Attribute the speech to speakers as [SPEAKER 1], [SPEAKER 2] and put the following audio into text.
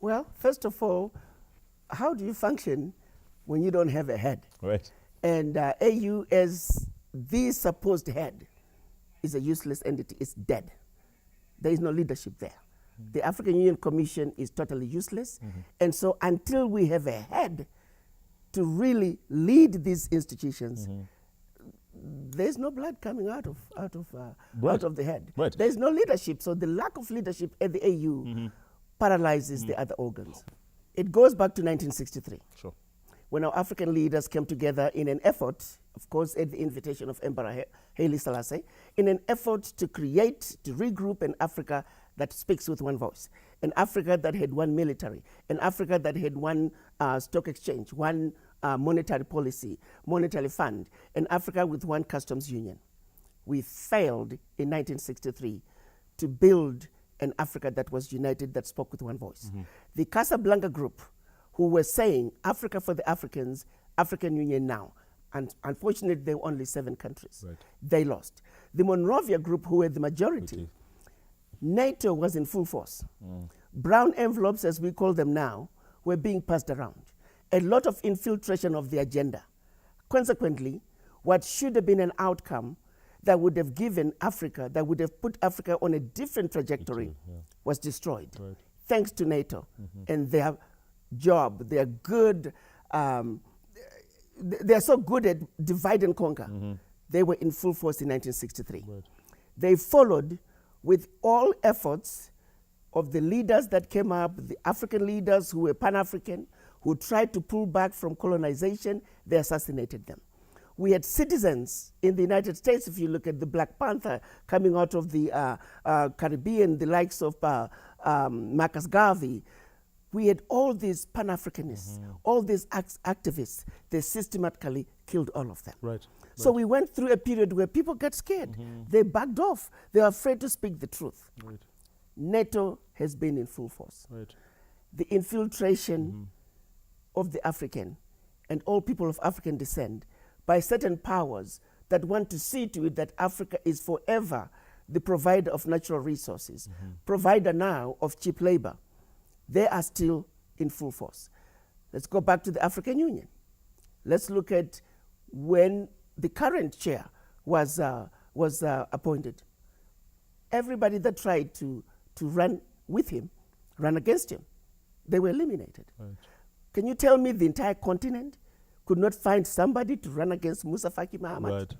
[SPEAKER 1] Well, first of all, how do you function when you don't have a head?
[SPEAKER 2] Right.
[SPEAKER 1] And AU as the supposed head is a useless entity. It's dead. There is no leadership there. The African Union Commission is totally useless. And so until we have a head to really lead these institutions, there's no blood coming out of the head.
[SPEAKER 2] Right.
[SPEAKER 1] There's no leadership. So the lack of leadership at the AU paralyzes the other organs. It goes back to 1963.
[SPEAKER 2] Sure.
[SPEAKER 1] When our African leaders came together in an effort, of course, at the invitation of Emperor Haile Selassie, in an effort to regroup an Africa that speaks with one voice, an Africa that had one military, an Africa that had one stock exchange, one monetary policy, monetary fund, an Africa with one customs union. We failed in 1963 to build an Africa that was united, that spoke with one voice. The Casablanca group, who were saying Africa for the Africans, African Union now, and unfortunately there were only 7 countries.
[SPEAKER 2] Right.
[SPEAKER 1] They lost. The Monrovia group, who were the majority, NATO was in full force. Brown envelopes, as we call them now, were being passed around. A lot of infiltration of the agenda. Consequently, what should have been an outcome that would have given Africa, that would have put Africa on a different trajectory, was destroyed.
[SPEAKER 2] Right.
[SPEAKER 1] Thanks to NATO and their job. They're good. They're so good at divide and conquer. They were in full force in 1963.
[SPEAKER 2] Right.
[SPEAKER 1] They followed with all efforts of the leaders that came up, the African leaders who were Pan-African, who tried to pull back from colonization. They assassinated them. We had citizens in the United States, if you look at the Black Panther coming out of the Caribbean, the likes of Marcus Garvey. We had all these Pan-Africanists, all these activists. They systematically killed all of them.
[SPEAKER 2] Right.
[SPEAKER 1] So we went through a period where people got scared. They backed off. They were afraid to speak the truth.
[SPEAKER 2] Right.
[SPEAKER 1] NATO has been in full force.
[SPEAKER 2] Right.
[SPEAKER 1] The infiltration of the African and all people of African descent by certain powers that want to see to it that Africa is forever the provider of natural resources, provider now of cheap labor. They are still in full force. Let's go back to the African Union. Let's look at when the current chair was appointed. Everybody that tried to run with him, run against him, they were eliminated.
[SPEAKER 2] Right.
[SPEAKER 1] Can you tell me the entire continent could not find somebody to run against Musa Faki Mahamat?
[SPEAKER 2] Right.